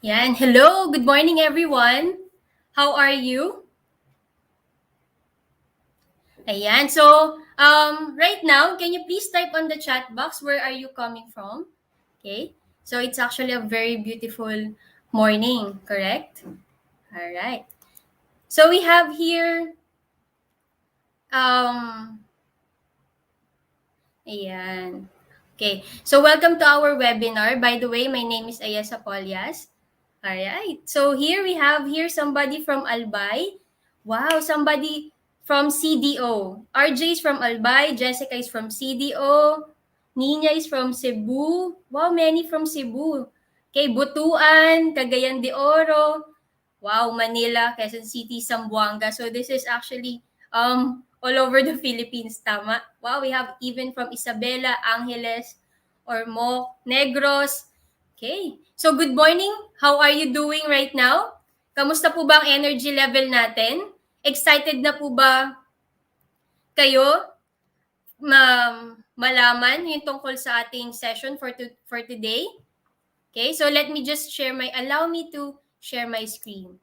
Yan. Hello, good morning everyone. How are you? Ayan. So, right now, can you please type on the chat box where are you coming from? Okay. So, it's actually a very beautiful morning, correct? All right. So, we have here um ayan. Okay. So, welcome to our webinar. By the way, my name is Ayesa Polias. All right. So here we have somebody from Albay. Wow, somebody from CDO. RJ is from Albay, Jessica is from CDO, Nina is from Cebu. Wow, many from Cebu. Okay, Butuan, Cagayan de Oro. Wow, Manila, Quezon City, Zamboanga. So this is actually all over the Philippines, tama? Wow, we have even from Isabela, Angeles, Ormoc, Negros. Okay. So good morning. How are you doing right now? Kamusta po ba ang energy level natin? Excited na po ba kayo malaman yung tungkol sa ating session for today? Okay, so let me just allow me to share my screen.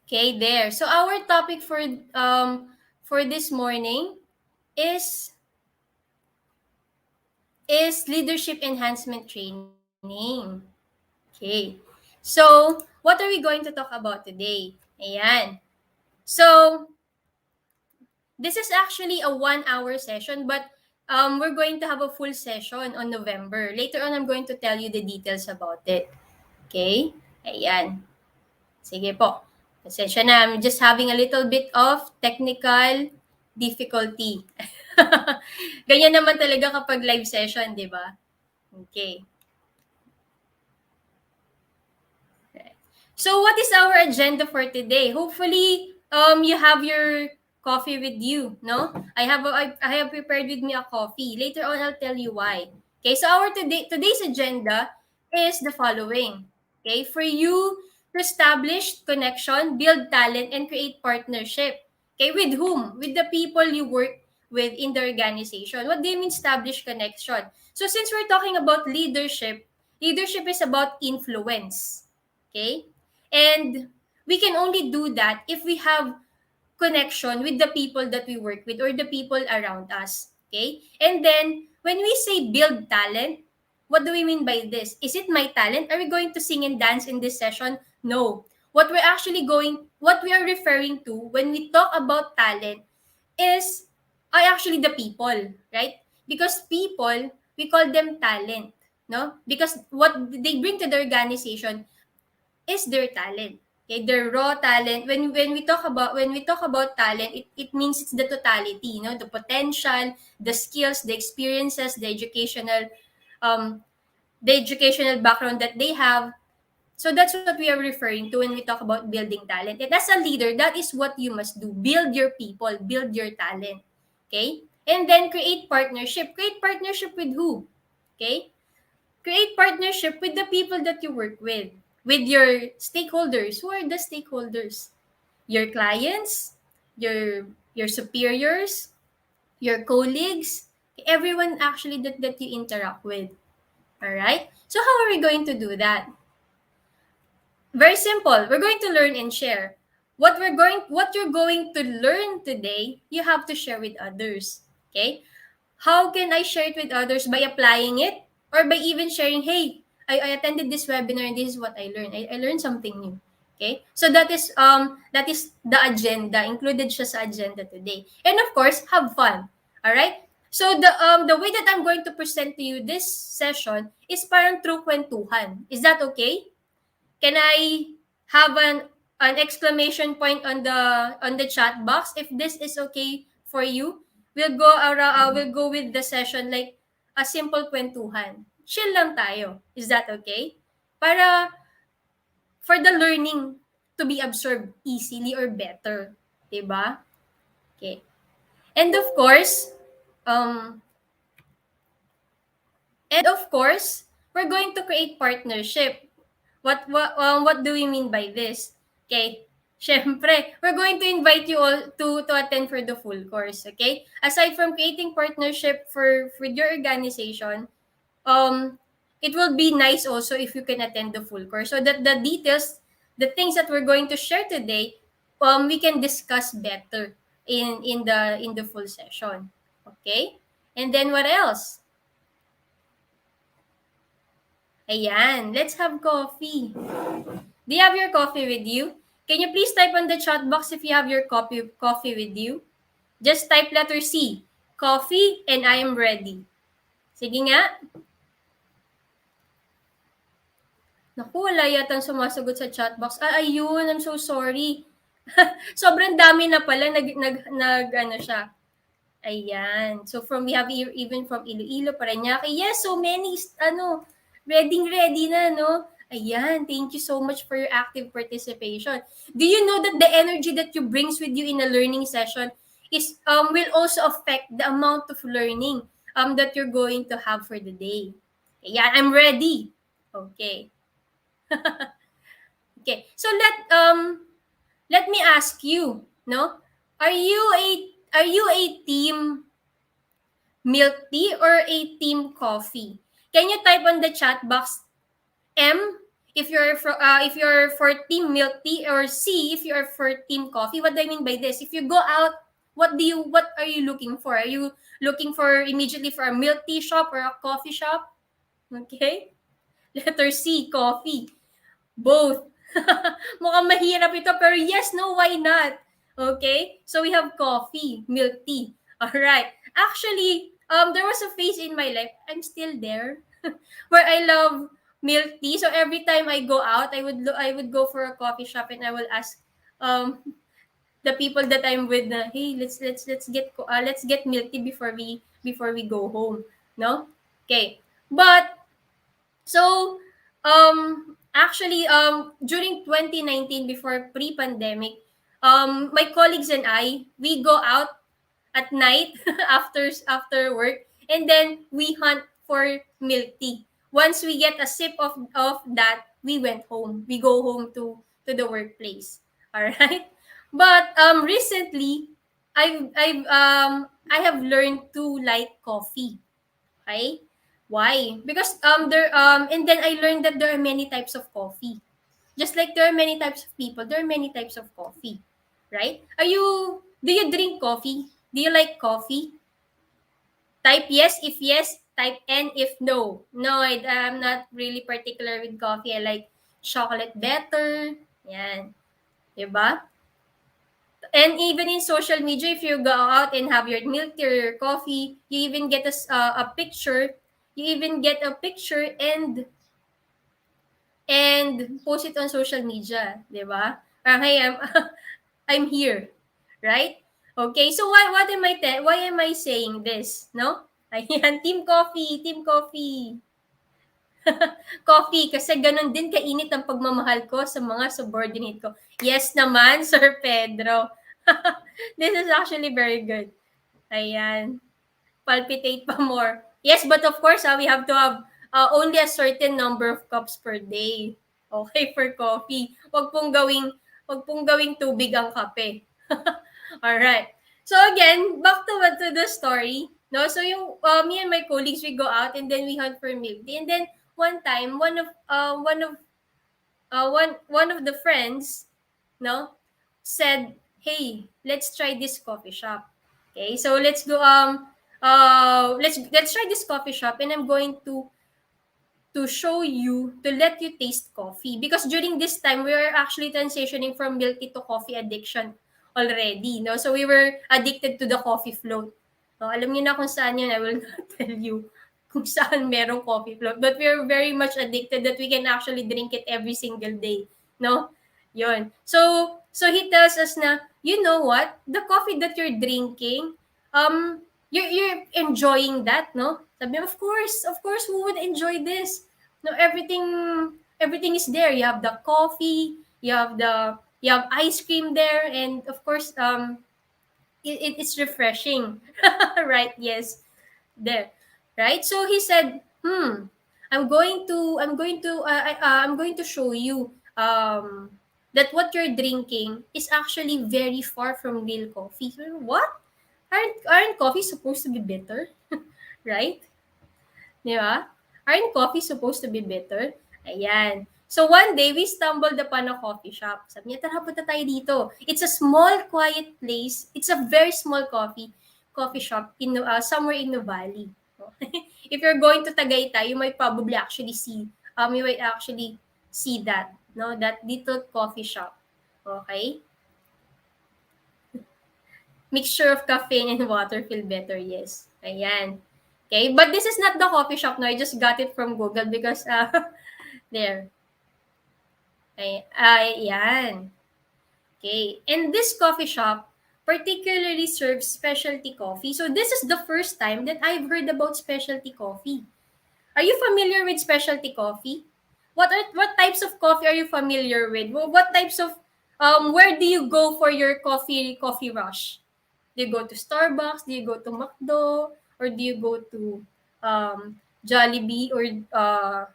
Okay, there. So our topic for this morning is leadership enhancement training. Okay. So, what are we going to talk about today? Ayan. So, this is actually a 1-hour session, but we're going to have a full session on November. Later on, I'm going to tell you the details about it. Okay? Ayan. Sige po. Pasensya na. I'm just having a little bit of technical difficulty. Ganyan naman talaga kapag live session, di ba? Okay. So what is our agenda for today? Hopefully, you have your coffee with you, no? I have prepared with me a coffee. Later on, I'll tell you why. Okay, so our today's agenda is the following. Okay, for you to establish connection, build talent, and create partnership. Okay, with whom? With the people you work with in the organization. What do you mean establish connection? So since we're talking about leadership, leadership is about influence. Okay? And we can only do that if we have connection with the people that we work with or the people around us. Okay? And then, when we say build talent, what do we mean by this? Is it my talent? Are we going to sing and dance in this session? No. What we are referring to when we talk about talent is actually the people, right? Because people, we call them talent, no? Because what they bring to the organization is their talent. Okay, their raw talent. When we talk about talent, it means it's the totality, the potential, the skills, the experiences, um the educational background that they have. So that's what we are referring to when we talk about building talent. And as a leader, that is what you must do. Build your people, build your talent. Okay? And then create partnership. Create partnership with who? Okay? Create partnership with the people that you work with your stakeholders. Who are the stakeholders? Your clients, your superiors, your colleagues, everyone actually that you interact with. All right? So how are we going to do that? Very simple. We're going to learn and share. What you're going to learn today, you have to share with others. Okay? How can I share it with others? By applying it or by even sharing, hey, I attended this webinar and this is what I learned. I learned something new. Okay? So that is the agenda. Included siya sa agenda today. And of course, have fun. All right? So the way that I'm going to present to you this session is parang through kwentuhan. Is that okay? Can I have an exclamation point on the chat box if this is okay for you? We'll go with the session like a simple kwentuhan. Chill lang tayo. Is that okay? Para for the learning to be absorbed easily or better, 'di ba? Okay. And of course, um we're going to create partnership. What do we mean by this? Okay, syempre, we're going to invite you all to attend for the full course, okay? Aside from creating partnership with your organization, um, it will be nice also if you can attend the full course so that the details, the things that we're going to share today, we can discuss better in the full session, okay? And then what else? Ayan, let's have coffee. Do you have your coffee with you? Can you please type on the chat box if you have your coffee with you? Just type letter C, coffee, and I am ready. Sige nga. Naku, wala yatang sumasagot sa chat box. Ayun, I'm so sorry. Sobrang dami na pala, ano siya. Ayan. So from we have even from Iloilo, Parañaque. Yes, so many ready na, no? Ayan, thank you so much for your active participation. Do you know that the energy that you brings with you in a learning session is will also affect the amount of learning that you're going to have for the day. Ayan, I'm ready. Okay. Okay. So let me ask you, no? Are you a team milk tea or a team coffee? Can you type on the chat box M if you're for team milk tea, or C if you're for team coffee? What do I mean by this? If you go out, what are you looking for? Are you looking for immediately for a milk tea shop or a coffee shop? Okay? Letter C, coffee. Both. Mukhang mahirap ito, pero yes, no, why not? Okay? So we have coffee, milk tea. All right. Actually, there was a phase in my life, I'm still there, where I love milk tea. So every time I go out, I would go for a coffee shop and I will ask um the people that I'm with na, hey, let's get milk tea before we go home, no? Okay. But so, actually, during 2019, before pre-pandemic, my colleagues and I, we go out at night after work, and then we hunt for milk tea. Once we get a sip of that, we went home. We go home to the workplace. All right. But recently, I have learned to like coffee. Okay? Why? Because and then I learned that there are many types of coffee. Just like there are many types of people, there are many types of coffee. Right? Do you drink coffee? Do you like coffee? Type yes if yes, type N if no. No, I'm not really particular with coffee. I like chocolate better. Yan. Diba? And even in social media, if you go out and have your milk tea or your coffee, you even get a picture. You even get a picture and post it on social media, di ba? Parang, hey, I'm here, right? Okay, so why am I saying this, no? Ayan, team coffee, team coffee. Coffee, kasi ganun din kainit ang pagmamahal ko sa mga subordinate ko. Yes naman, Sir Pedro. This is actually very good. Ayan. Palpitate pa more. Yes, but of course, we have to have only a certain number of cups per day. Okay, for coffee. Wag pong gawing tubig ang kape. All right. So again, back to the story. No, so yung me and my colleagues, we go out and then we hunt for milk tea. And then one time, one of the friends, no, said, "Hey, let's try this coffee shop." Okay, so let's try this coffee shop, and I'm going to show you, to let you taste coffee, because during this time we were actually transitioning from milk tea to coffee addiction already, no? So we were addicted to the coffee float. No, alam niyo na kung saan yun. I will not tell you kung saan merong coffee float, but we're very much addicted that we can actually drink it every single day, no? Yun. So he tells us na, you know what, the coffee that you're drinking, you're enjoying that, no? Sabi, of course, who would enjoy this? No, everything is there. You have the coffee, you have ice cream there, and of course, it's refreshing, right? Yes, there, right? So he said, I'm going to show you that what you're drinking is actually very far from real coffee. So, what? Aren't coffee supposed to be bitter? Right? Di ba? Aren't coffee supposed to be bitter? Ayan. So one day, we stumbled upon a coffee shop. Sabi niya, tara, punta tayo dito. It's a small, quiet place. It's a very small coffee shop in somewhere in the valley. If you're going to Tagaytay, you might probably actually see that, no, that little coffee shop. Okay? Mixture of caffeine and water feel better, yes. Ayan. Okay, but this is not the coffee shop, no. I just got it from Google because there. Ayan. Okay, and this coffee shop particularly serves specialty coffee. So this is the first time that I've heard about specialty coffee. Are you familiar with specialty coffee? What types of coffee are you familiar with? What types of where do you go for your coffee rush? Do you go to Starbucks? Do you go to McDo? Or do you go to Jollibee or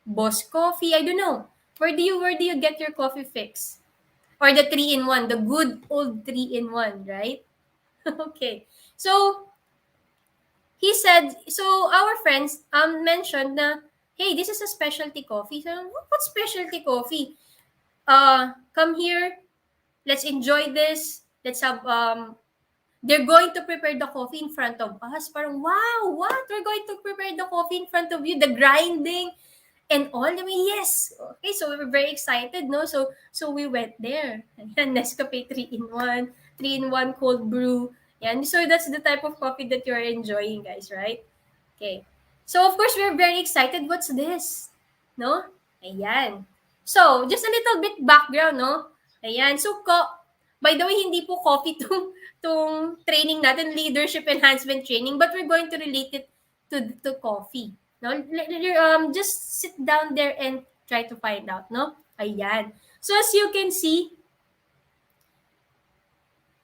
Boss Coffee? I don't know. Where do you get your coffee fix? Or the 3-in-1, the good old 3-in-1, right? Okay. So he said, so our friends mentioned na, hey, this is a specialty coffee. So, what specialty coffee? Come here, let's enjoy this. Let's have they're going to prepare the coffee in front of us. Parang, wow, what? We're going to prepare the coffee in front of you, the grinding and all. I mean, yes. Okay, so we were very excited, no? So we went there. Ayan, Nescafe 3-in-1, 3-in-1 cold brew. Yan. So that's the type of coffee that you're enjoying, guys, right? Okay. So, of course, we're very excited. What's this? No? Ayan. So, just a little bit background, no? Ayan. So, by the way, hindi po coffee tong training natin, leadership enhancement training, but we're going to relate it to coffee. No? Just sit down there and try to find out, no? Ayan. So, as you can see,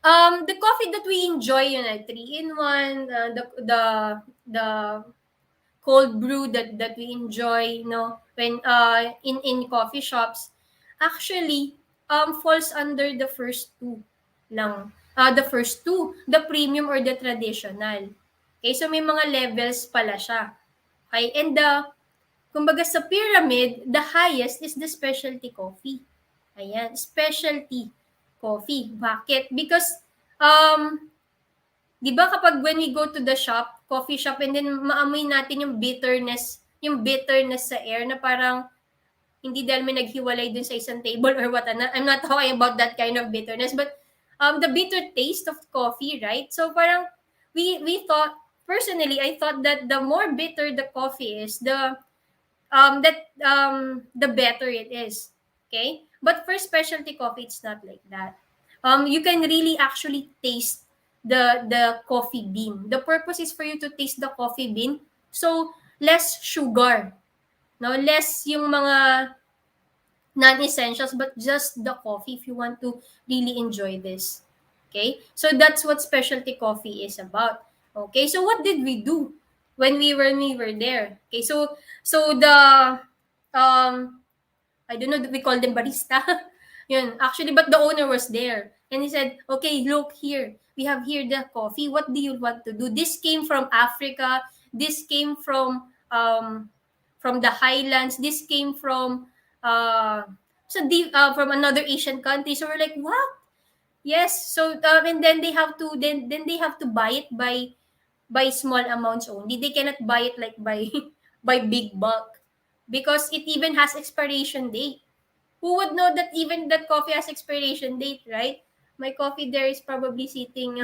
the coffee that we enjoy, 3-in-1, the cold brew that we enjoy, when in coffee shops, actually falls under the first two lang. The first two, the premium or the traditional. Okay, so may mga levels pala siya. Okay, and kumbaga sa pyramid, the highest is the specialty coffee. Ayan, specialty coffee. Bakit? Because um 'di ba kapag when we go to the shop, coffee shop, and then maamoy natin yung bitterness sa air na parang hindi dahil may naghiwalay dun sa isang table or what. I'm not talking about that kind of bitterness, but the bitter taste of coffee, right? So parang we thought, personally, I thought that the more bitter the coffee is, the better it is. Okay? But for specialty coffee, it's not like that. You can really actually taste the coffee bean. The purpose is for you to taste the coffee bean. So, less sugar. No, less yung mga non-essentials, but just the coffee if you want to really enjoy this. Okay? So that's what specialty coffee is about. Okay? So what did we do when we were there? Okay, so the I don't know, we call them barista. Yun, actually, but the owner was there. And he said, okay, look here. We have here the coffee. What do you want to do? This came from Africa. This came from the highlands. This came from another Asian country. So we're like, what? Yes. So and then they have to buy it by small amounts only. They cannot buy it like by by big bulk because it even has expiration date. Who would know that even that coffee has expiration date, right? My coffee there is probably sitting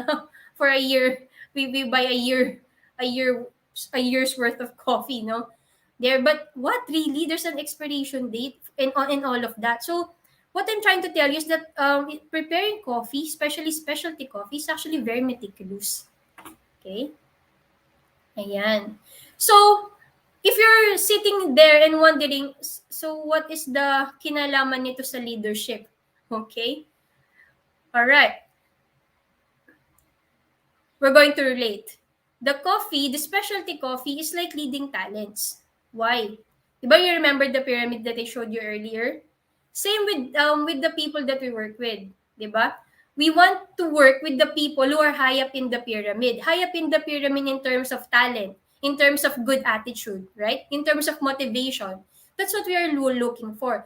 for a year. We buy a year, a year's worth of coffee, no? There, but what really? There's an expiration date in all of that. So what I'm trying to tell you is that preparing coffee, especially specialty coffee, is actually very meticulous. Okay? Ayan. So, if you're sitting there and wondering, so what is the kinalaman nito sa leadership? Okay? Alright. We're going to relate. The specialty coffee is like leading talents. Why? Diba you remember the pyramid that I showed you earlier? Same with the people that we work with, 'di ba? We want to work with the people who are high up in the pyramid. High up in the pyramid in terms of talent, in terms of good attitude, right? In terms of motivation. That's what we are looking for.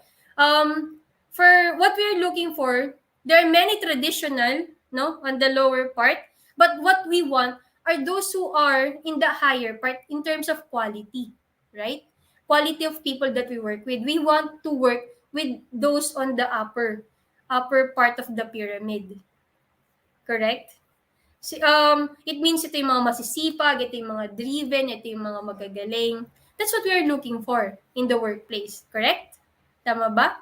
For what we are looking for, there are many traditional, no, on the lower part, but what we want are those who are in the higher part in terms of quality, right? Quality of people that we work with. We want to work with those on the upper part of the pyramid. Correct? It means ito yung mga masisipag, ito yung mga driven, ito yung mga magagaling. That's what we are looking for in the workplace. Correct? Tama ba?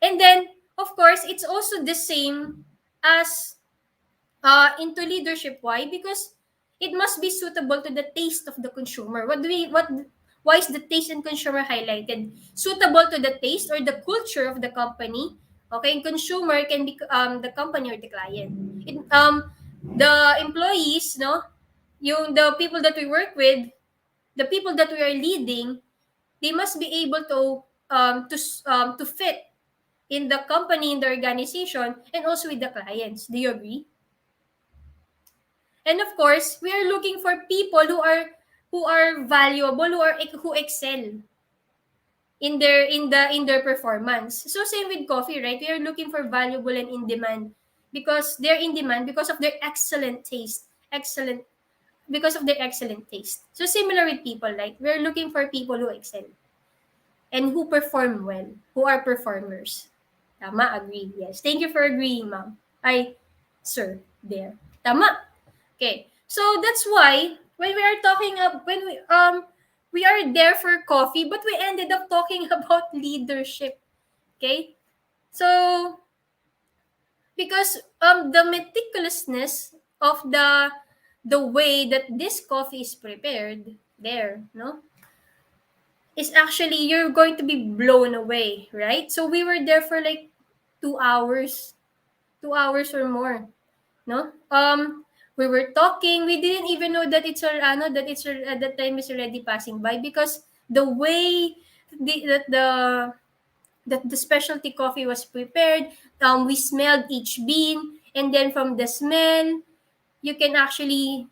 And then, of course, it's also the same as into leadership. Why? Because it must be suitable to the taste of the consumer. Why is the taste and consumer highlighted? Suitable to the taste or the culture of the company. Okay, and consumer can be the company or the client. The employees, no, the people that we work with, the people that we are leading, they must be able to fit in the company, in the organization, and also with the clients. Do you agree? And of course, we are looking for people who are valuable, who excel in their performance. So same with coffee, right? We are looking for valuable and in demand because they're in demand because of their excellent taste. Excellent because of their excellent taste. So similar with people, like we're looking for people who excel and who perform well, who are performers. Tama, agree. Yes. Thank you for agreeing, ma'am. Sir, there. Tama. Okay. So that's why when we are talking up when we are there for coffee, but we ended up talking about leadership. Okay? So because the meticulousness of the way that this coffee is prepared there, no? Is actually you're going to be blown away, right? So we were there for like 2 hours, 2 hours or more, no? We were talking. We didn't even know that that time is already passing by because the way the specialty coffee was prepared. We smelled each bean, and then from the smell, you can actually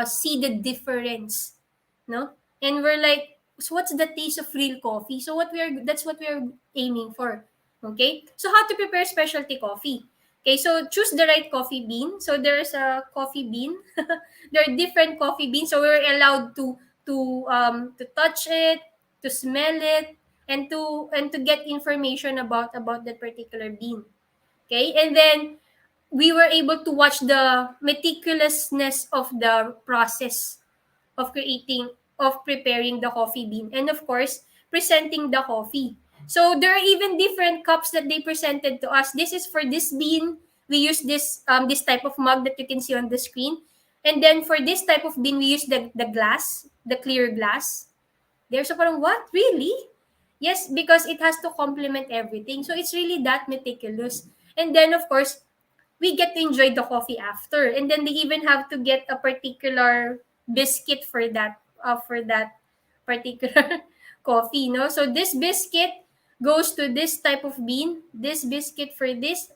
see the difference, no? And we're like, so what's the taste of real coffee? So that's what we are aiming for. Okay, so how to prepare specialty coffee? Okay, so choose the right coffee bean. So there's a coffee bean. There are different coffee beans, so we're allowed to touch it, to smell it, and to get information about that particular bean. Okay, and then we were able to watch the meticulousness of the process of preparing the coffee bean, and of course presenting the coffee. So there are even different cups that they presented to us. This is for this bean. We use this type of mug that you can see on the screen, and then for this type of bean we use the glass, the clear glass. There's a parang, what, really? Yes, because it has to complement everything, so it's really that meticulous. And then of course we get to enjoy the coffee after, and then they even have to get a particular biscuit for that particular coffee, no? So this biscuit goes to this type of bean, this biscuit for this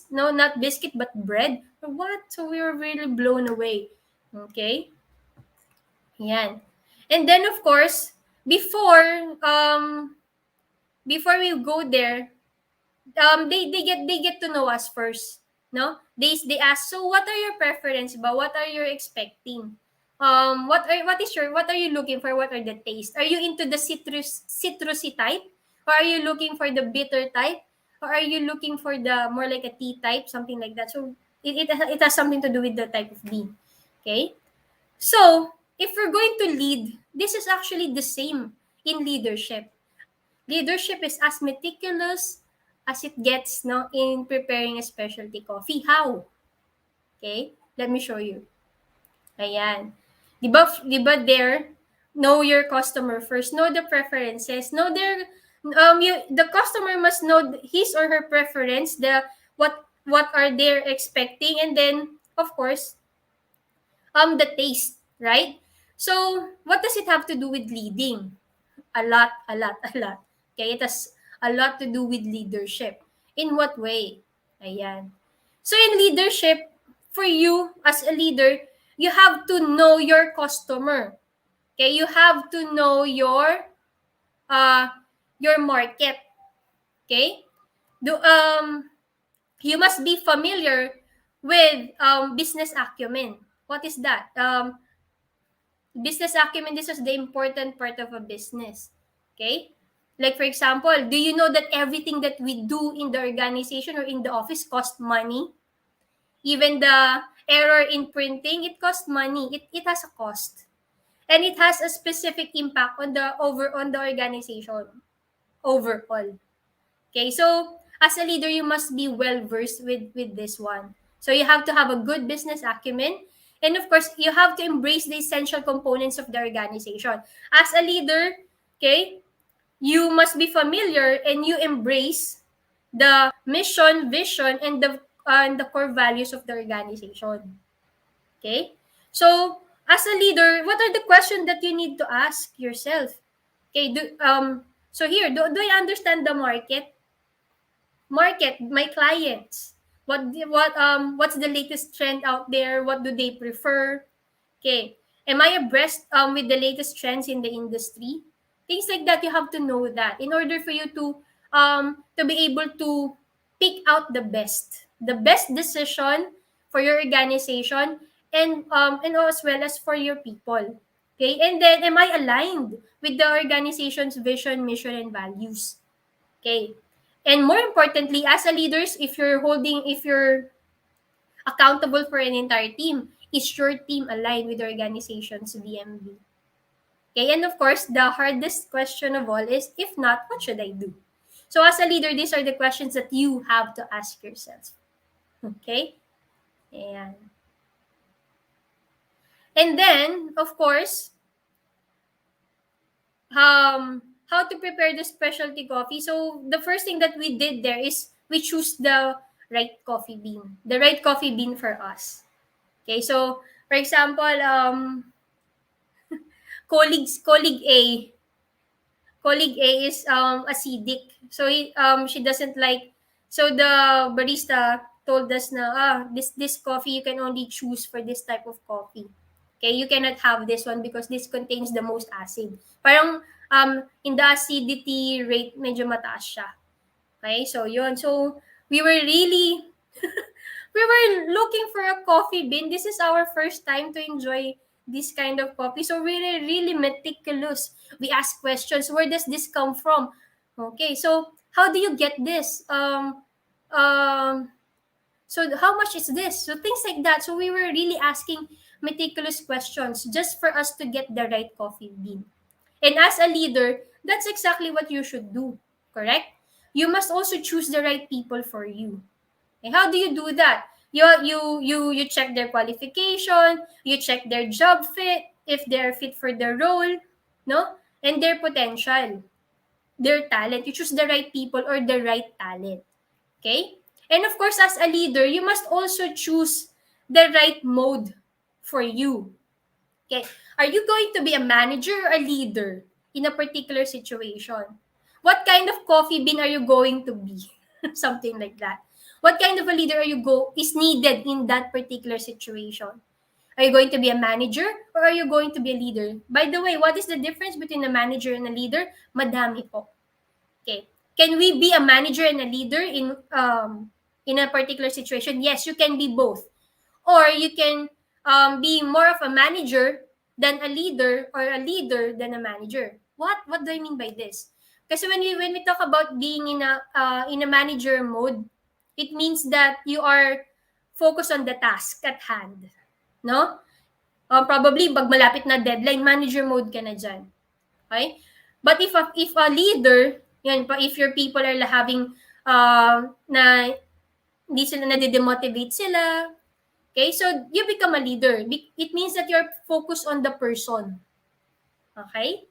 no, not biscuit but bread. What? So we were really blown away. Okay, yan. And then of course before we go there, they get to know us first, no? They ask, so what are your preference ba, what are you expecting, what are you looking for, what are the taste, are you into the citrusy type, or are you looking for the bitter type, or are you looking for the more like a tea type, something like that. So it has something to do with the type of bean. Okay, so if we're going to lead, this is actually the same in leadership. Leadership is as meticulous as it gets, no, in preparing a specialty coffee. How? Okay, let me show you. Ayan. Di ba there, know your customer first, know the preferences, know the customer must know his or her preference, what are they expecting, and then of course the taste, right? So what does it have to do with leading? A lot, a lot, a lot. Okay, it has a lot to do with leadership. In what way? Ayan. So in leadership, for you as a leader, you have to know your customer. Okay, you have to know uh your market. Okay? Do you must be familiar with business acumen. What is that? Business acumen, this is the important part of a business. Okay? Like for example, do you know that everything that we do in the organization or in the office costs money? Even the error in printing, it costs money. It has a cost. And it has a specific impact on the organization overall. Okay, so as a leader, you must be well versed with this one. So you have to have a good business acumen, and of course, you have to embrace the essential components of the organization. As a leader, okay, you must be familiar and you embrace the mission, vision, and the core values of the organization. Okay, so as a leader, what are the questions that you need to ask yourself? Okay, so here, do I understand the market, my clients? What's the latest trend out there? What do they prefer? Okay, am I abreast with the latest trends in the industry? Things like that, you have to know that in order for you to be able to pick out the best decision for your organization, and as well as for your people. Okay, and then am I aligned with the organization's vision, mission, and values? Okay. And more importantly, as a leaders, if you're accountable for an entire team, is your team aligned with the organization's VMV? Okay. And of course, the hardest question of all is, if not, what should I do? So as a leader, these are the questions that you have to ask yourself. Okay. And then, of course, how to prepare the specialty coffee. So the first thing that we did there is we choose the right coffee bean for us. Okay, so for example, colleague A is acidic. So she doesn't like, so the barista told us na, this coffee you can only choose for this type of coffee. Okay, you cannot have this one because this contains the most acid. Parang in the acidity rate medyo mataas siya. Okay, so yun. So we were really we were looking for a coffee bean. This is our first time to enjoy this kind of coffee. So we were really meticulous. We asked questions. Where does this come from? Okay, so how do you get this? Um, so how much is this? So things like that. So we were really asking meticulous questions just for us to get the right coffee bean. And as a leader, that's exactly what you should do. Correct? You must also choose the right people for you. And how do you do that? You check their qualification, you check their job fit, if they're fit for the role, no? And their potential, their talent. You choose the right people or the right talent. Okay? And of course, as a leader, you must also choose the right mode for you. Okay? Are you going to be a manager or a leader in a particular situation? What kind of coffee bean are you going to be? Something like that. What kind of a leader is needed in that particular situation? Are you going to be a manager or are you going to be a leader? By the way, what is the difference between a manager and a leader? Madami po. Okay. Can we be a manager and a leader in a particular situation? Yes, you can be both. Or you can be more of a manager than a leader, or a leader than a manager. What do I mean by this? Kasi when we talk about being in a manager mode, it means that you are focused on the task at hand, no? Probably pag malapit na deadline, manager mode ka na diyan. Okay? But if a leader, yan pa, if your people are having na hindi sila nade-demotivate sila, okay, so you become a leader. It means that you're focused on the person. Okay?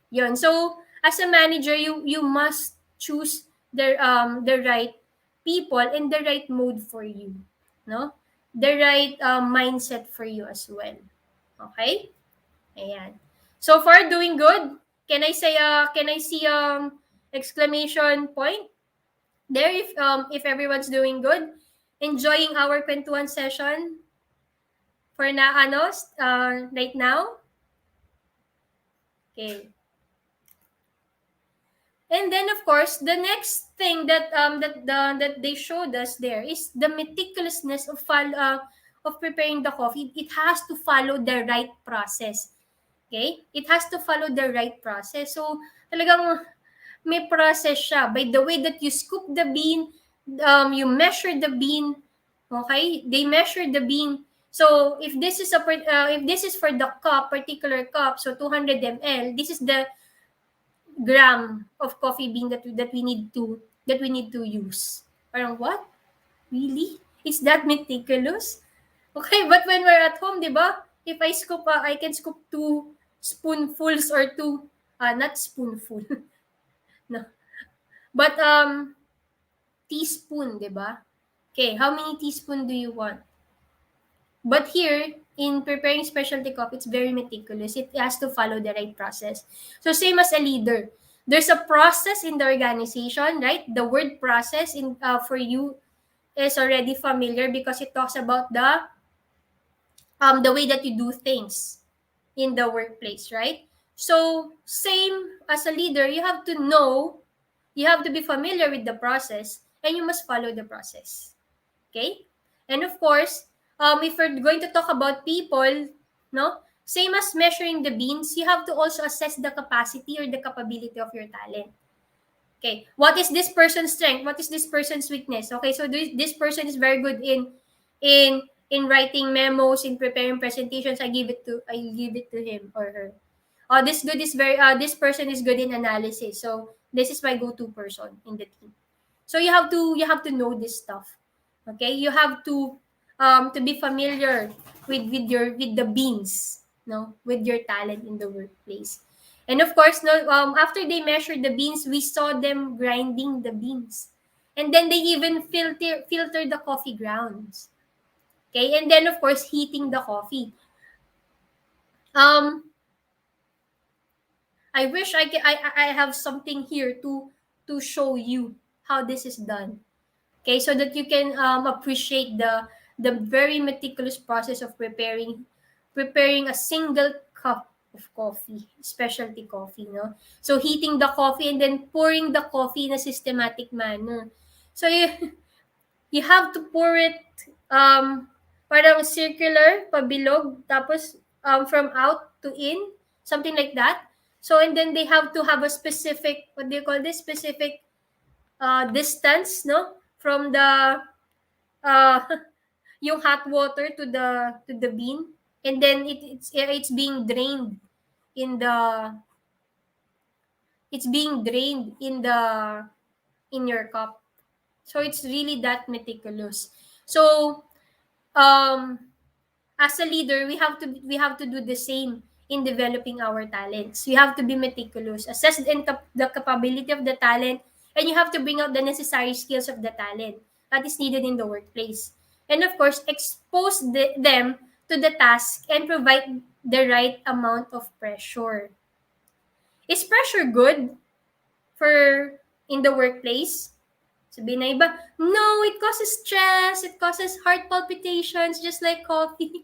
Yun. So, as a manager, you must choose the right people and the right mode for you. No? The right mindset for you as well. Okay? Ayan. So far, doing good. Can I see exclamation point there if everyone's doing good, enjoying our kwentuhan session for right now. Okay. And then of course, the next thing that they showed us there is the meticulousness of preparing the coffee. It has to follow the right process. Okay? It has to follow the right process. So, talagang may process siya. By the way that you scoop the bean, you measure the bean. Okay? They measure the bean. So, if this is for the particular cup, so 200 ml, this is the gram of coffee bean that we need to use. Parang what? Really? It's that meticulous? Okay, but when we're at home, di ba? If I scoop, I can scoop 2 spoonfuls or not spoonful. No. But teaspoon, di ba? Okay, how many teaspoon do you want? But here, in preparing specialty coffee, it's very meticulous. It has to follow the right process. So same as a leader. There's a process in the organization, right? The word process for you is already familiar because it talks about the way that you do things in the workplace, right? So same as a leader, you have to know, you have to be familiar with the process, and you must follow the process. Okay? And of course, if we're going to talk about people, no, same as measuring the beans, you have to also assess the capacity or the capability of your talent. Okay, what is this person's strength? What is this person's weakness? Okay, so this person is very good in writing memos, in preparing presentations. I give it to him or her. This person is good in analysis. So this is my go-to person in the team. So you have to know this stuff. Okay, you have to be familiar with the beans, no, with your talent in the workplace. And of course, no, after they measured the beans, we saw them grinding the beans, and then they even filter the coffee grounds. Okay, and then of course heating the coffee. I wish I have something here to show you how this is done. Okay, so that you can appreciate the very meticulous process of preparing a single cup of coffee, specialty coffee, no? So heating the coffee and then pouring the coffee in a systematic manner. So you have to pour it parang circular, pabilog, tapos from out to in, something like that. So and then they have to have a specific, what do you call this, specific distance, no, from the uh, yung hot water to the bean, and then it's being drained in the it's being drained in your cup. So it's really that meticulous. So um as a leader, we have to do the same in developing our talents. You have to be meticulous, assess the capability of the talent, and you have to bring out the necessary skills of the talent that is needed in the workplace. And of course, expose them to the task and provide the right amount of pressure. Is pressure good for in the workplace? Sabihin na iba, no, it causes stress, it causes heart palpitations, just like coffee.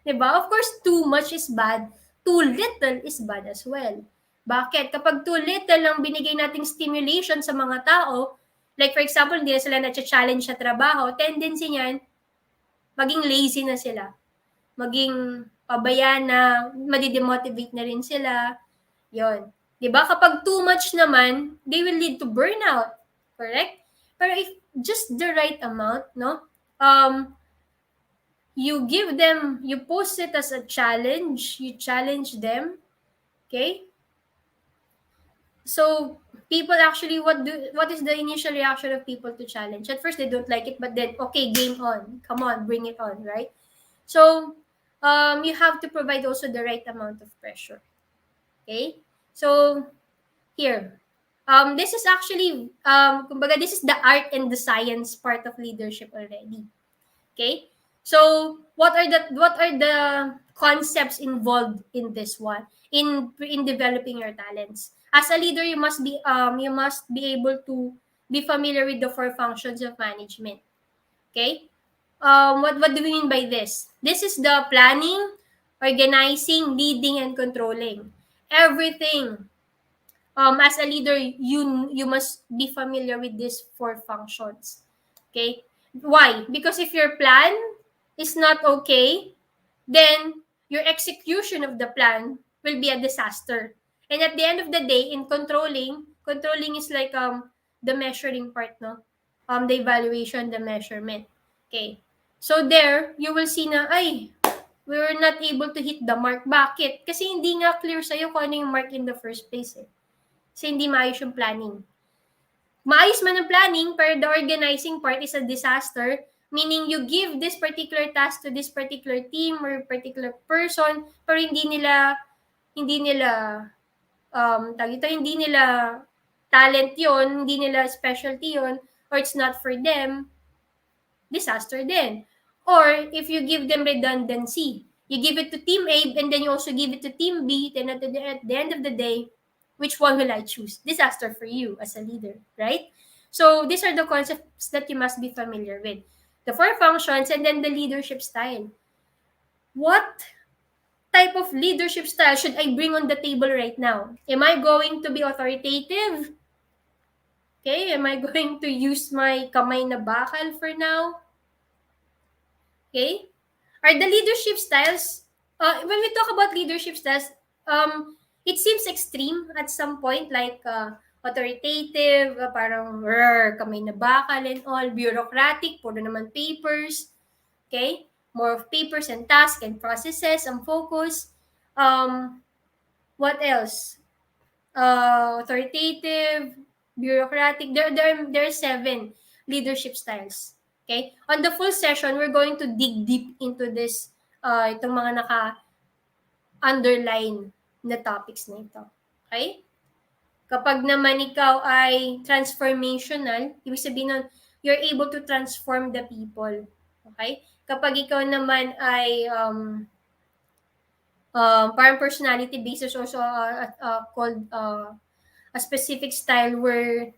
Diba? Of course, too much is bad. Too little is bad as well. Bakit? Kapag too little ang binigay nating stimulation sa mga tao, like for example, hindi na sila na-challenge sa trabaho, tendency niyan, maging lazy na sila. Maging pabayaan na, madidemotivate na rin sila. Yon. Diba? Kapag too much naman, they will lead to burnout. Correct? Pero if just the right amount, no? You give them, you post it as a challenge, you challenge them, okay? So people actually, what is the initial reaction of people to challenge? At first they don't like it, but then okay, game on, come on, bring it on, right? So you have to provide also the right amount of pressure. Okay, so here, this is actually kumbaga, this is the art and the science part of leadership already. Okay, so what are the concepts involved in this one, in developing your talents? As a leader, you must be able to be familiar with the 4 functions of management. Okay? What do we mean by this? This is the planning, organizing, leading, and controlling. Everything. As a leader, you must be familiar with these 4 functions. Okay? Why? Because if your plan is not okay, then your execution of the plan will be a disaster. And at the end of the day, in controlling is like the measuring part, no? The evaluation, the measurement. Okay. So there, you will see na, ay, we were not able to hit the mark. Bakit? Kasi hindi nga clear sa'yo kung ano yung mark in the first place eh. Kasi hindi maayos yung planning. Maayos man ang planning, pero the organizing part is a disaster, meaning you give this particular task to this particular team or particular person, pero hindi nila hindi nila talent yon, hindi nila specialty yon, or it's not for them, disaster din. Or if you give them redundancy, you give it to team A and then you also give it to team B, then at the end of the day, which one will I choose? Disaster for you as a leader, right? So these are the concepts that you must be familiar with. The 4 functions and then the leadership style. What type of leadership style should I bring on the table right now? Am I going to be authoritative? Okay, am I going to use my kamay na bakal for now? Okay? Are the leadership styles, when we talk about leadership styles, it seems extreme at some point, like authoritative, parang kamay na bakal and all, bureaucratic, puro naman papers, okay? More of papers and tasks and processes ang focus. What else? Authoritative, bureaucratic. There are 7 leadership styles. Okay? On the full session, we're going to dig deep into this, itong mga naka-underline na topics na ito. Okay? Kapag naman ikaw ay transformational, ibig sabihin nun, you're able to transform the people. Okay? Kapag ikaw naman ay parang personality based is also called a specific style where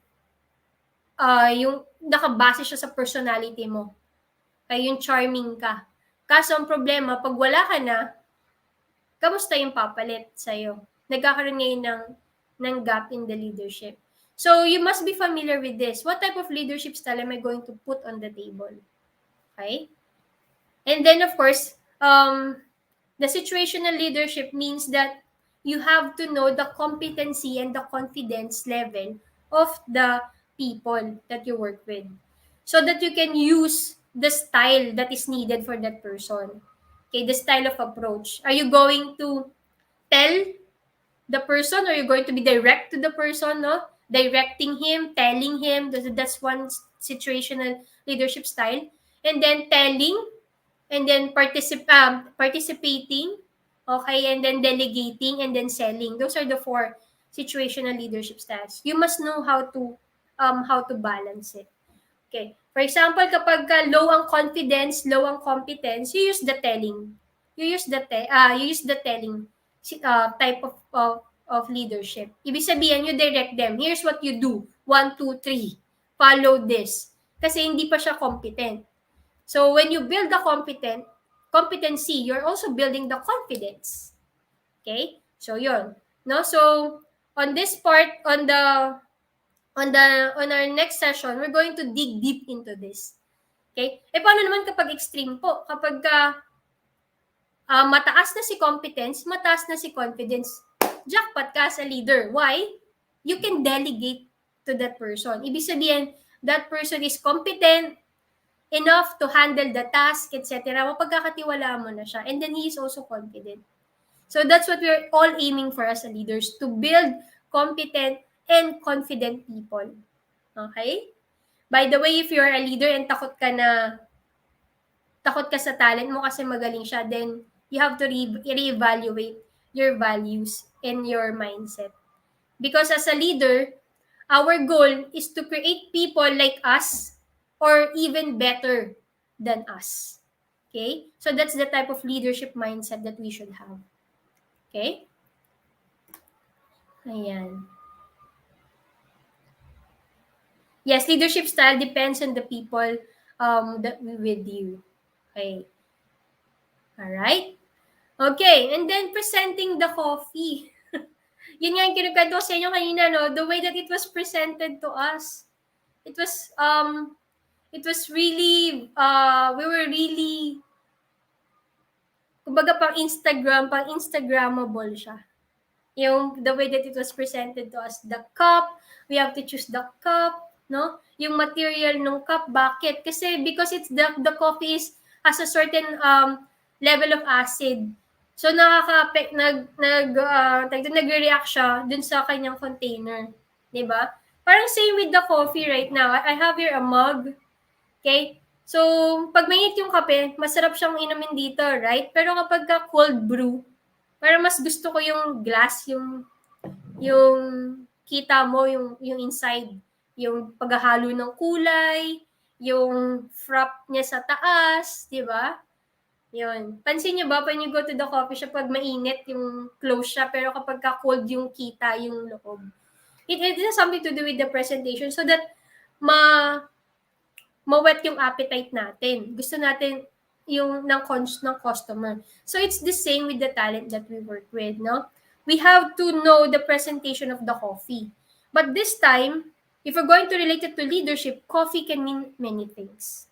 yung nakabase siya sa personality mo. Kaya yung charming ka. Kaso ang problema, pag wala ka na, kamusta yung papalit sa'yo? Nagkakaroon ngayon ng gap in the leadership. So, you must be familiar with this. What type of leadership style am I going to put on the table? Okay? And then, of course, the situational leadership means that you have to know the competency and the confidence level of the people that you work with so that you can use the style that is needed for that person. Okay, the style of approach. Are you going to tell the person or are you going to be direct to the person, no? Directing him, telling him, that's one situational leadership style. And then telling, and then participating, okay, and then delegating, and then selling. Those are the 4 situational leadership styles. You must know how to balance it. Okay. For example, kapag low ang confidence, low ang competence, you use the telling. You use the telling type of leadership. Ibig sabihin, you direct them. Here's what you do. 1, 2, 3. Follow this. Kasi hindi pa siya competent. So when you build the competency, you're also building the confidence. Okay? So yun. No? So on this part, on our next session, we're going to dig deep into this. Okay? Paano naman kapag extreme po? Kapag mataas na si competence, mataas na si confidence, jackpot ka sa leader. Why? You can delegate to that person. Ibig sabihin, that person is competent enough to handle the task, etc. Mapagkakatiwalaan mo na siya. And then he is also confident. So that's what we're all aiming for as a leaders, to build competent and confident people. Okay? By the way, if you're a leader and takot ka sa talent mo kasi magaling siya, then you have to reevaluate your values and your mindset. Because as a leader, our goal is to create people like us or even better than us. Okay? So that's the type of leadership mindset that we should have. Okay? Ayan. Yes, leadership style depends on the people that with you. Okay. All right. Okay, and then presenting the coffee. Yun nga yung kinukwento ko sa inyo kanina, no? The way that it was presented to us. It was really we were really, kumbaga pang Instagrammable siya. Yung the way that it was presented to us, the cup, we have to choose the cup, no? Yung material ng cup, bakit? Kasi because it's the coffee has a certain level of acid. So nagre-react siya dun sa kanyang container, 'di ba? Parang same with the coffee right now. I have here a mug. Okay? So, pag mainit yung kape, masarap siyang inumin dito, right? Pero kapag ka cold brew, parang mas gusto ko yung glass, yung kita mo, yung inside, yung paghahalo ng kulay, yung frap niya sa taas, di ba? Yun. Pansin niyo ba, when you go to the coffee shop, pag mainit yung close siya, pero kapag ka cold yung kita, yung loob. It has something to do with the presentation so that mawet yung appetite natin. Gusto natin yung ng customer. So it's the same with the talent that we work with, no? We have to know the presentation of the coffee. But this time, if we're going to relate it to leadership, coffee can mean many things.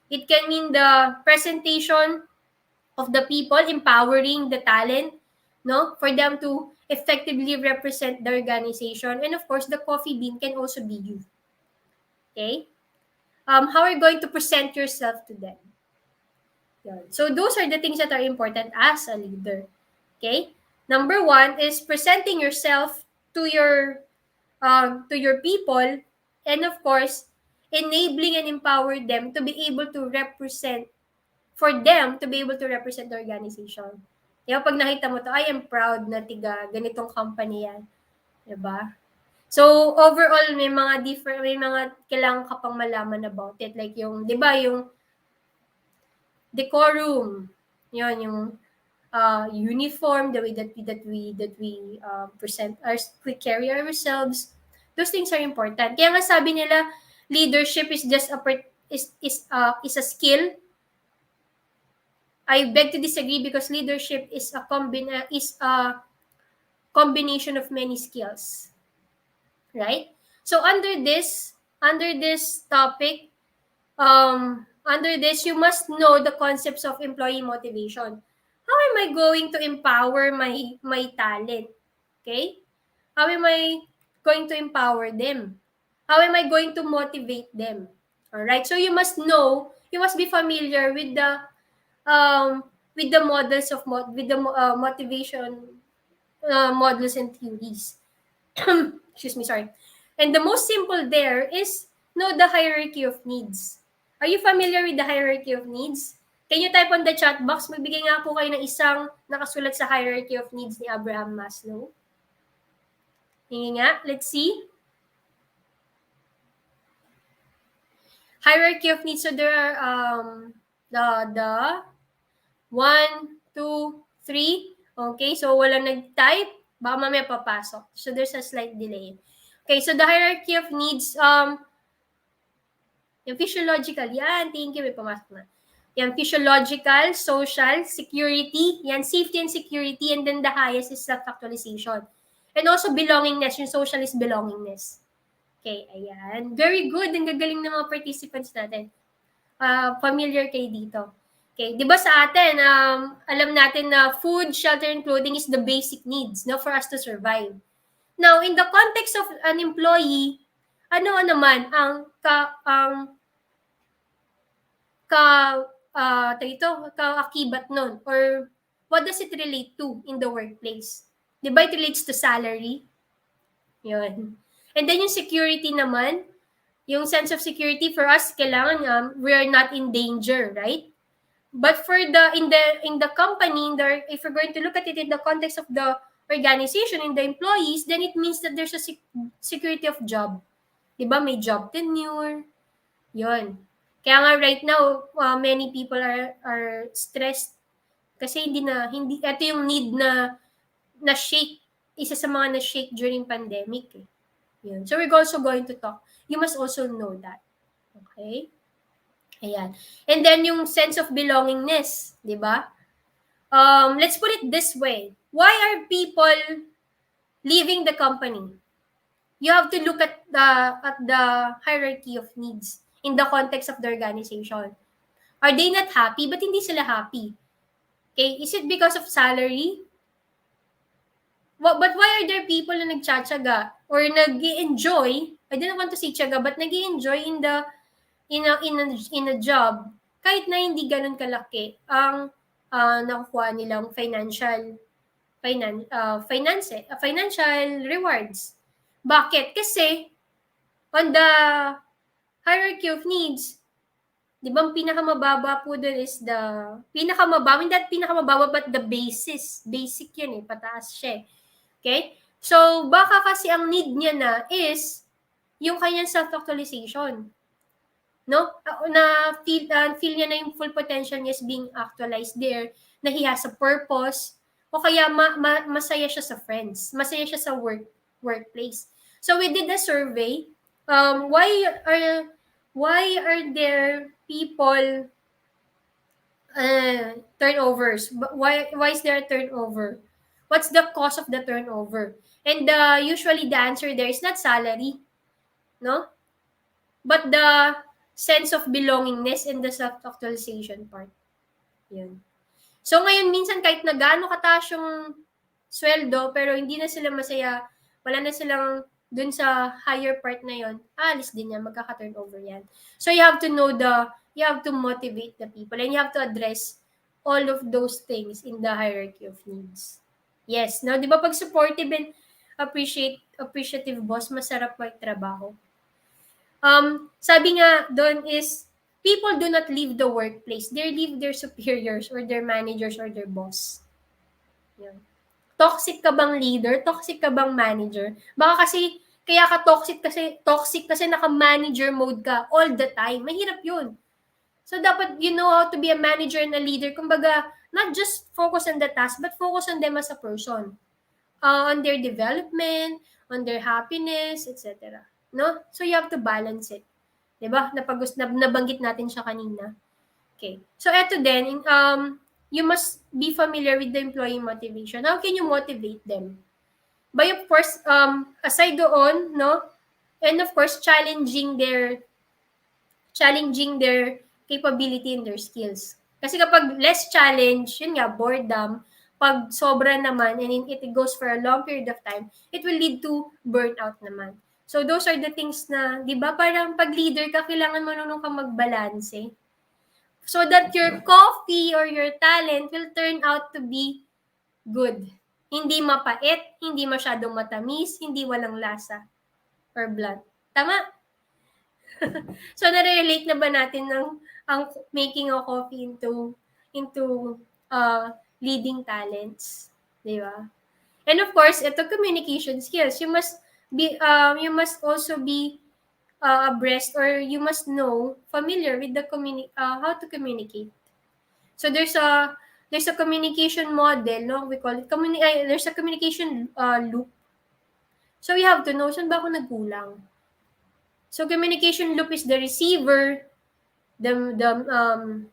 It can mean the presentation of the people, empowering the talent, no? For them to effectively represent the organization. And of course, the coffee bean can also be you. Okay? How are you going to present yourself to them? Yun. So those are the things that are important as a leader. Okay? Number one is presenting yourself to your people, and of course, enabling and empower them to be able to represent, for them to be able to represent the organization. Diba, pag nakita mo to, I am proud na tiga ganitong company yan. Diba? So, overall, may mga kailangan ka pang malaman about it. Like yung, di ba, yung decorum, yun, yung uniform, the way that we present, we carry ourselves. Those things are important. Kaya nga sabi nila, leadership is just is a skill. I beg to disagree because leadership is a combination of many skills. Right? So under this topic, under this, you must know the concepts of employee motivation. How am I going to empower my talent? Okay? How am I going to empower them? How am I going to motivate them? All right? So you must be familiar with the models of motivation models and theories. Excuse me, sorry. And the most simple there is know the hierarchy of needs. Are you familiar with the hierarchy of needs? Can you type on the chat box? Magbigay nga po kayo ng isang nakasulat sa hierarchy of needs ni Abraham Maslow. Hingi nga. Let's see. Hierarchy of needs. So there are the 1, 2, 3. Okay, so walang nag-type. Baka mamaya papasok. So there's a slight delay. Okay, so the hierarchy of needs, yung physiological, yan, thank you, may pumasok na. Yan, physiological, social, security, yan, safety and security, and then the highest is self-actualization. And also belongingness, yung social is belongingness. Okay, ayan. Very good, ang gagaling ng mga participants natin. Familiar kayo dito. Okay, di ba sa atin, alam natin na food, shelter, and clothing is the basic needs, no, for us to survive. Now, in the context of an employee, ano naman ang kaakibat nun? Or what does it relate to in the workplace? Di ba it relates to salary? Yun. And then yung security naman, yung sense of security for us, kailangan we are not in danger, right? But for in the company, if we're going to look at it in the context of the organization and the employees, then it means that there's a security of job. Diba? May job tenure. Yun. Kaya nga right now, many people are stressed kasi ito yung need na shake, isa sa mga na shake during pandemic. Eh. Yun. So we're also going to talk. You must also know that. Okay? Ayan. And then yung sense of belongingness, di ba? Let's put it this way. Why are people leaving the company? You have to look at the hierarchy of needs in the context of the organization. Are they not happy? But hindi sila happy. Okay? Is it because of salary? But why are there people na nagtsatsaga or nag-enjoy? I don't want to say tsaga, but nag-enjoy in a job kahit na hindi ganun kalaki ang nakukuha nilang financial rewards. Bakit? Kasi on the hierarchy of needs, di ba ang pinakamababa po dun is pinakamababa but the basic yan pataas siya. Okay? So, baka kasi ang need niya na is yung kanyang self-actualization. No? Na feel niya na yung full potential niya is being actualized there, na he has a purpose, o kaya masaya siya sa friends, masaya siya sa workplace. So we did a survey. Why are there people turnovers? Why is there a turnover? What's the cause of the turnover? And usually the answer there is not salary, no? But the sense of belongingness and the self-actualization part. Yun. So ngayon, minsan kahit na gaano kataas yung sweldo, pero hindi na sila masaya, wala na silang dun sa higher part na yon, alis din yan, magkaka-turnover yan. So you have to know you have to motivate the people and you have to address all of those things in the hierarchy of needs. Yes, no? Di ba pag supportive and appreciative boss, masarap magtrabaho. Sabi nga doon is, people do not leave the workplace. They leave their superiors or their managers or their boss. Yan. Toxic ka bang leader? Toxic ka bang manager? Baka kasi, kaya ka toxic kasi naka-manager mode ka all the time. Mahirap yun. So, dapat you know how to be a manager and a leader. Kumbaga, not just focus on the task, but focus on them as a person. On their development, on their happiness, etc. No? So, you have to balance it. Diba? Nabanggit natin siya kanina. Okay. So, eto din, you must be familiar with the employee motivation. How can you motivate them? By, of course, aside doon, no? And of course, challenging their capability and their skills. Kasi kapag less challenge, yun nga, boredom, pag sobra naman, and it goes for a long period of time, it will lead to burnout naman. So those are the things na, di ba, parang pag leader ka, kailangan marunong kang magbalanse. So that your coffee or your talent will turn out to be good. Hindi mapait, hindi masyadong matamis, hindi walang lasa or blunt. Tama? So nare-relate na ba natin ang making a coffee into leading talents, di ba? And of course, ito communication skills. You must also be abreast, or you must know, familiar with the how to communicate. So there's a communication model, no? We call it there's a communication loop. So you have to know, saan ba ako nagkulang? So communication loop is the receiver, the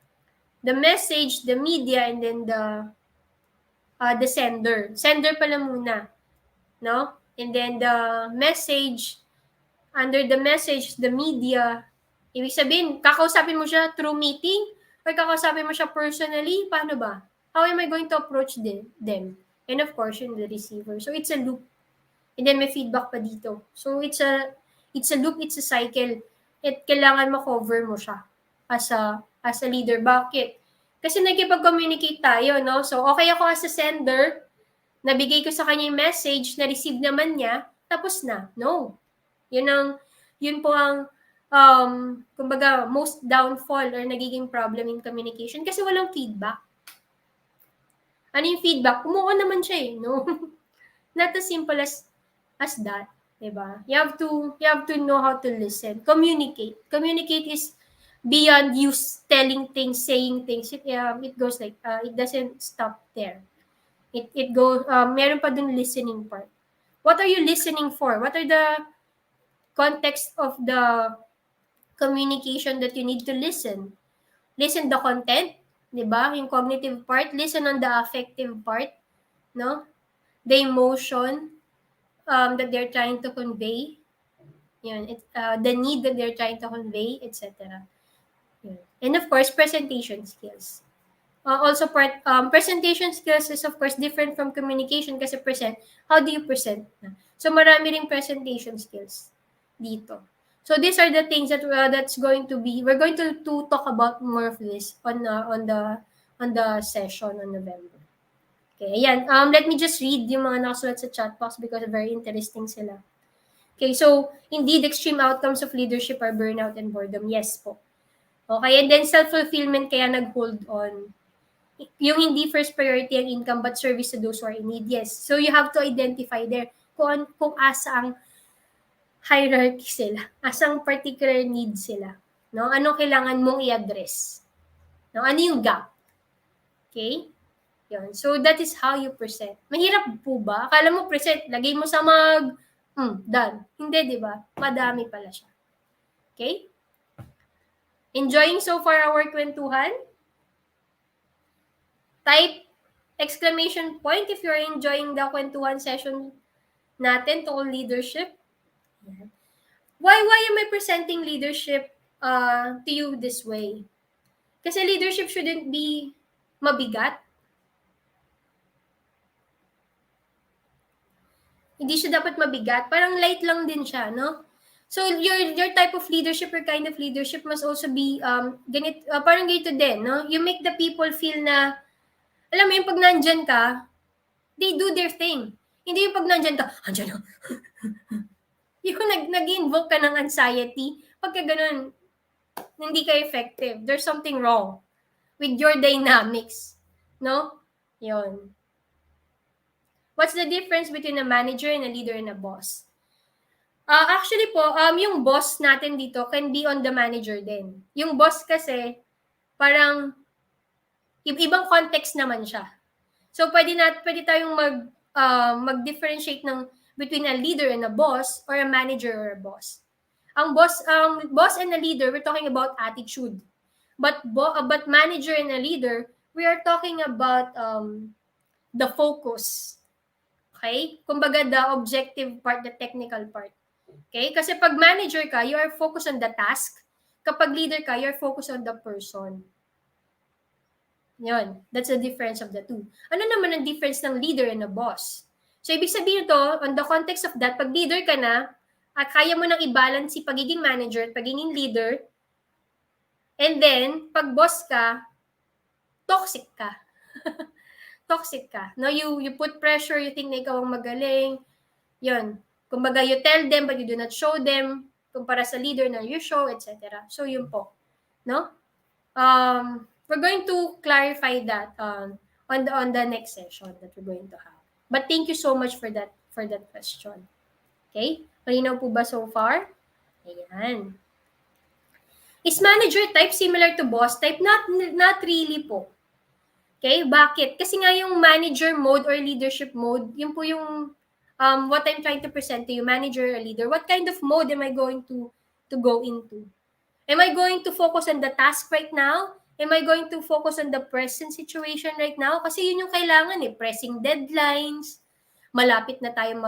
message, the media, and then the sender. Sender pala muna, no? And then the message, under the message, the media. Ibig sabihin, kakausapin mo siya through meeting or kakausapin mo siya personally? Paano ba? How am I going to approach them? And of course, yung the receiver. So it's a loop. And then may feedback pa dito. So it's a loop, it's a cycle. At kailangan ma-cover mo siya as a leader. Bakit? Kasi nakikipag-communicate tayo, no? So okay ako as a sender, nabigay ko sa kanya yung message, na-receive naman niya, tapos na. No. Yun po ang kumbaga most downfall or nagiging problem in communication kasi walang feedback. Ano yung feedback? Umuo naman siya no? Not as simple as that, diba? You have to know how to listen. Communicate is beyond you telling things, saying things. It goes like it doesn't stop there. It goes meron pa dun listening part. What are you listening for? What are the context of the communication that you need to listen. Listen the content, di ba? Yung cognitive part. Listen on the affective part, no? The emotion that they're trying to convey. Yun, the need that they're trying to convey, etc. And of course, presentation skills. Also, presentation skills is of course different from communication kasi how do you present? So, marami ring presentation skills dito. So, these are the things that we're going to talk about more of this on the session on November. Okay, ayan. Let me just read yung mga nakasulat sa chat box because very interesting sila. Okay, so, indeed, extreme outcomes of leadership are burnout and boredom. Yes po. Okay, and then self-fulfillment kaya nag-hold on. Yung hindi first priority ang income but service to those who are in need. Yes. So you have to identify there kung asa ang hierarchy sila, asang particular need sila. No? Anong kailangan mong i-address? No? Ano yung gap? Okay? Yun. So that is how you present. Mahirap po ba? Akala mo present, lagay mo sa done. Hindi, di ba? Madami pala siya. Okay? Enjoying so far our kwentuhan? Type exclamation point if you're enjoying the kwentuhan session natin tungkol leadership. Why am I presenting leadership to you this way? Kasi leadership shouldn't be mabigat. Hindi siya dapat mabigat. Parang light lang din siya, no? So your type of leadership or kind of leadership must also be parang ganito din, no? You make the people feel na, alam mo yung pag nandyan ka, they do their thing. Hindi yung pag nandyan ka, andyan na. Yung nag-invoke ka ng anxiety, pagka ganun, hindi ka effective. There's something wrong with your dynamics. No? Yun. What's the difference between a manager and a leader and a boss? Actually po, yung boss natin dito can be on the manager din. Yung boss kasi, parang, ibang context naman siya. So, pwede tayong mag-differentiate between a leader and a boss or a manager or a boss. Ang boss and a leader, we're talking about attitude. But manager and a leader, we are talking about the focus. Okay? Kumbaga, the objective part, the technical part. Okay? Kasi pag manager ka, you are focused on the task. Kapag leader ka, you are focused on the person. Yun. That's the difference of the two. Ano naman ang difference ng leader and a boss? So, ibig sabihin ito, on the context of that, pag leader ka na, at kaya mo nang i-balance si pagiging manager at pagiging leader, and then, pag boss ka, toxic ka. Toxic ka. No, you put pressure, you think na ikaw ang magaling. Yun. Kumbaga, you tell them but you do not show them. Kumpara sa leader na you show, etc. So, yun po. No? We're going to clarify that on the next session that we're going to have. But thank you so much for that question. Okay? Malinaw po ba so far? Ayan. Is manager type similar to boss type? Not really po. Okay? Bakit? Kasi nga yung manager mode or leadership mode, yun po yung what I'm trying to present to you, manager or leader. What kind of mode am I going to go into? Am I going to focus on the task right now? Am I going to focus on the present situation right now? Kasi yun yung kailangan pressing deadlines, malapit na tayo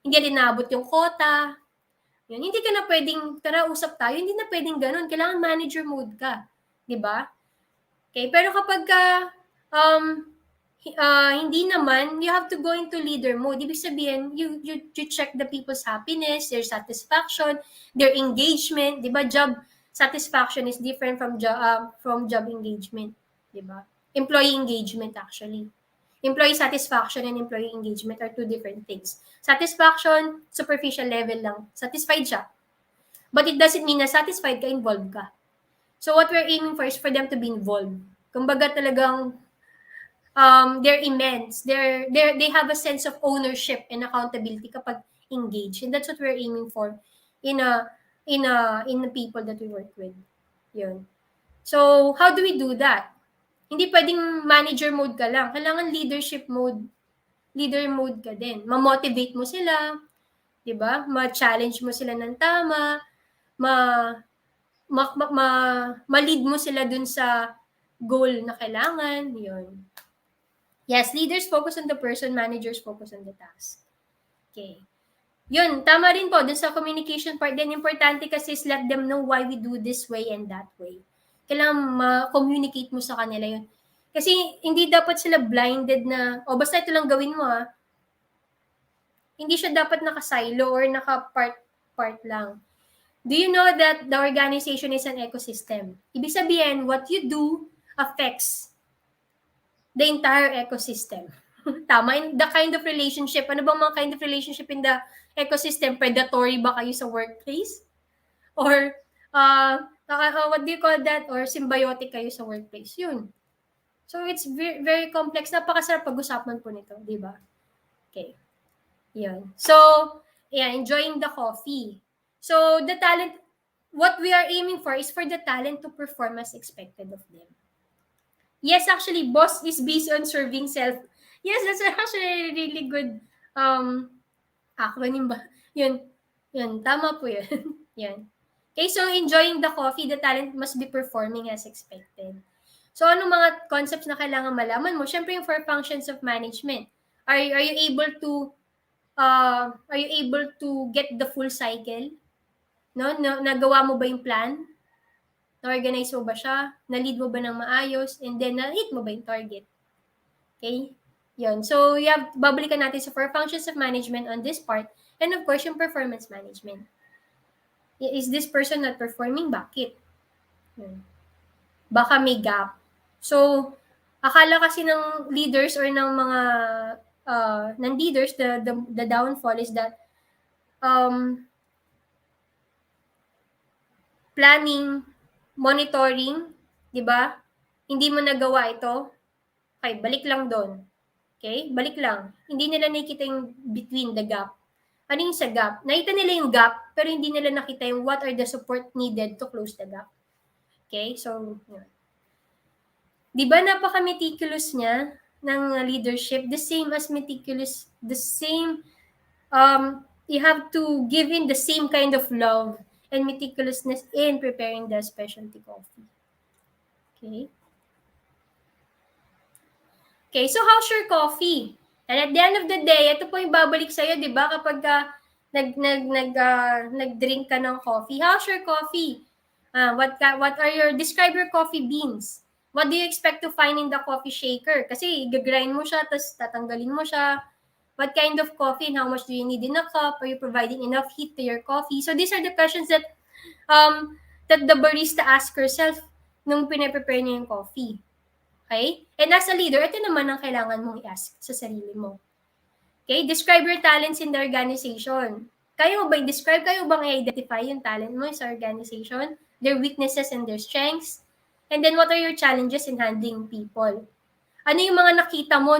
hindi din naabot yung quota. Yun. Hindi ka na pwedeng, tara usap tayo, hindi na pwedeng ganun. Kailangan manager mode ka. Diba? Okay, pero kapag hindi naman, you have to go into leader mode. Ibig sabihin, you check the people's happiness, their satisfaction, their engagement. Diba? Job satisfaction is different from job engagement. Diba? Employee engagement actually. Employee satisfaction and employee engagement are two different things. Satisfaction, superficial level lang. Satisfied siya. But it doesn't mean na satisfied ka, involved ka. So what we're aiming for is for them to be involved. Kumbaga talagang they're immense. They have a sense of ownership and accountability kapag engaged. And that's what we're aiming for in the people that we work with. Yun. So, how do we do that? Hindi pwedeng manager mode ka lang. Kailangan leadership mode. Leader mode ka din. Ma-motivate mo sila. Diba? Ma-challenge mo sila ng tama, ma-lead mo sila dun sa goal na kailangan. Yun. Yes, leaders focus on the person, managers focus on the task. Okay. Yun, tama rin po dun sa communication part din. Importante kasi is let them know why we do this way and that way. Kailangan ma-communicate mo sa kanila yun. Kasi hindi dapat sila blinded na, basta ito lang gawin mo Hindi siya dapat naka-silo or naka-part lang. Do you know that the organization is an ecosystem? Ibig sabihin, what you do affects the entire ecosystem. Tama? The kind of relationship. Ano bang mga kind of relationship in the ecosystem? Predatory ba kayo sa workplace? Or, what do you call that? Or symbiotic kayo sa workplace? Yun. So, it's very, very complex. Napakasarap pag-usapan po nito. Di ba? Okay. Yun. So, yeah, enjoying the coffee. So, the talent, what we are aiming for is for the talent to perform as expected of them. Yes, actually, boss is based on serving self. Yes, that's actually a really good acronym ba? Yun. Yun, tama po yun. Yan. Okay, so enjoying the coffee, the talent must be performing as expected. So, ano mga concepts na kailangan malaman mo? Siyempre, yung 4 functions of management. Are you able to get the full cycle? No, nagawa mo ba yung plan? Na-organize mo ba siya? Na-lead mo ba ng maayos? And then, na-hit mo ba yung target? Okay? Yun. So, babalikan natin sa 4 functions of management on this part. And of course, yung performance management. Is this person not performing? Bakit? Yun. Baka may gap. So, akala kasi ng leaders or ng mga ng leaders, the downfall is that planning, monitoring, di ba? Hindi mo nagawa ito, okay, balik lang doon. Okay? Balik lang. Hindi nila nakita yung between the gap. Ano yung sa gap? Nakita nila yung gap, pero hindi nila nakita yung what are the support needed to close the gap. Okay? So, yun. Di ba napaka-meticulous niya ng leadership? The same as meticulous, the same, you have to give in the same kind of love and meticulousness in preparing the specialty coffee. Okay? Okay, so how's your coffee? And at the end of the day, ito po yung babalik sa'yo, di ba? Kapag nag-drink ka ng coffee. How's your coffee? Describe your coffee beans. What do you expect to find in the coffee shaker? Kasi gagrind mo siya, tapos tatanggalin mo siya. What kind of coffee and how much do you need in a cup? Are you providing enough heat to your coffee? So these are the questions that the barista asks herself nung pinaprepare niya yung coffee. Okay? And as a leader, ito naman ang kailangan mong i-ask sa sarili mo. Okay? Describe your talents in the organization. Kaya mo ba i-describe? Kaya mo bang i-identify yung talent mo sa organization? Their weaknesses and their strengths? And then, what are your challenges in handling people? Ano yung mga nakita mo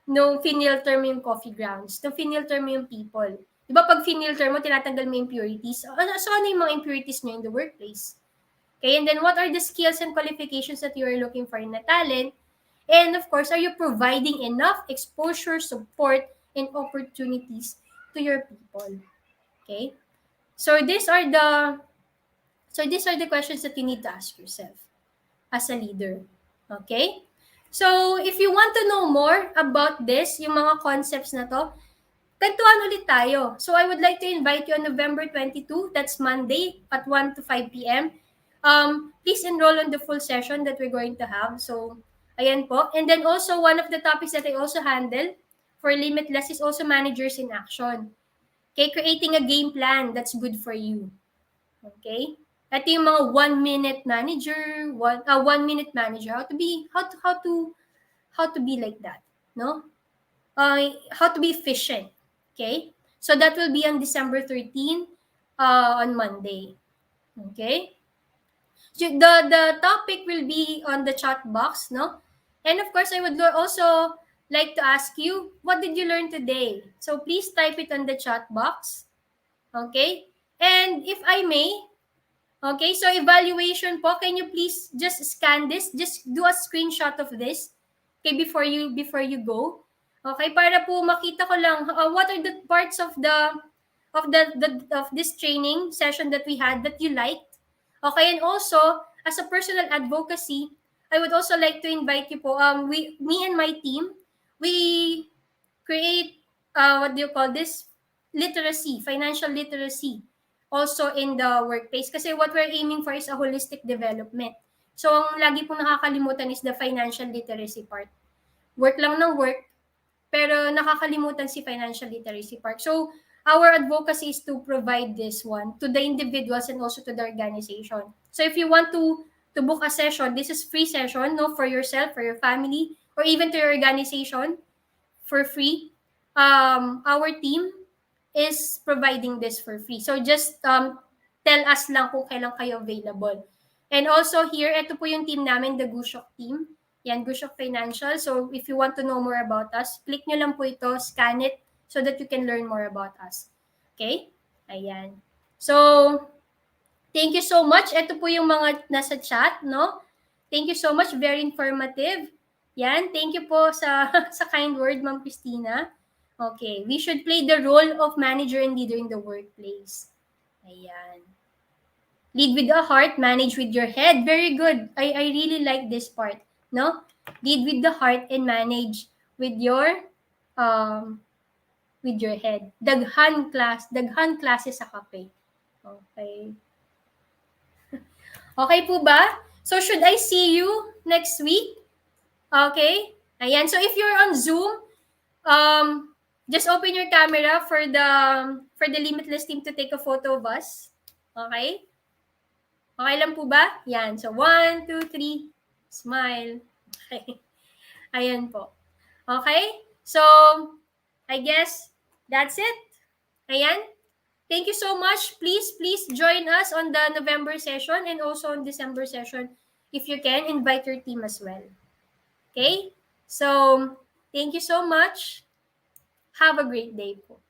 nung finilter mo yung coffee grounds? Nung finilter mo yung people? Di ba pag finilter mo, tinatanggal mo yung impurities? So, ano yung mga impurities nyo in the workplace? Okay, and then what are the skills and qualifications that you are looking for in a talent? And of course, are you providing enough exposure, support, and opportunities to your people? Okay? So these are the questions that you need to ask yourself as a leader. Okay? So if you want to know more about this, yung mga concepts na to, kwentuhan ulit tayo. So I would like to invite you on November 22, that's Monday, at 1 to 5 p.m. Please enroll on the full session that we're going to have. So, ayan po. And then also, one of the topics that I also handle for Limitless is also managers in action. Okay, creating a game plan that's good for you. Okay? Ito yung mga 1-minute manager, 1-minute manager, how to be like that, no? How to be efficient. Okay? So that will be on December 13 on Monday. Okay? So the topic will be on the chat box, no? And of course, I would also like to ask you, what did you learn today? So please type it on the chat box. Okay? And if I may, okay, so evaluation po, can you please just scan this? Just do a screenshot of this, okay, before you go. Okay, para po makita ko lang what are the parts of of this training session that we had that you liked. Okay, and also as a personal advocacy, I would also like to invite you po me and my team, we create what do you call this? Literacy, financial literacy also in the workplace kasi what we're aiming for is a holistic development. So ang lagi pong nakakalimutan is the financial literacy part. Work lang ng work, pero nakakalimutan si financial literacy part. So, our advocacy is to provide this one to the individuals and also to the organization. So, if you want to book a session, this is free session, no, for yourself, for your family, or even to your organization for free. Our team is providing this for free. So, just tell us lang kung kailan kayo available. And also here, ito po yung team namin, the Gushok team. Yan, Gushok Financial. So, if you want to know more about us, click nyo lang po ito, scan it, so that you can learn more about us. Okay? Ayan. So, thank you so much. Ito po yung mga nasa chat, no? Thank you so much. Very informative. Yan. Thank you po sa, sa kind word, Ma'am Christina. Okay. We should play the role of manager and leader in the workplace. Ayan. Lead with the heart, manage with your head. Very good. I really like this part. No? Lead with the heart and manage with your head. Daghan klase sa kape. Okay. Okay po ba? So should I see you next week? Okay? Ayan. So if you're on Zoom, just open your camera for the Limitless team to take a photo of us. Okay? Okay lang po ba? Yan. So 1, 2, 3. Smile. Okay. Ayan po. Okay? So I guess that's it. Ayan. Thank you so much. Please join us on the November session and also on December session. If you can, invite your team as well. Okay? So, thank you so much. Have a great day po.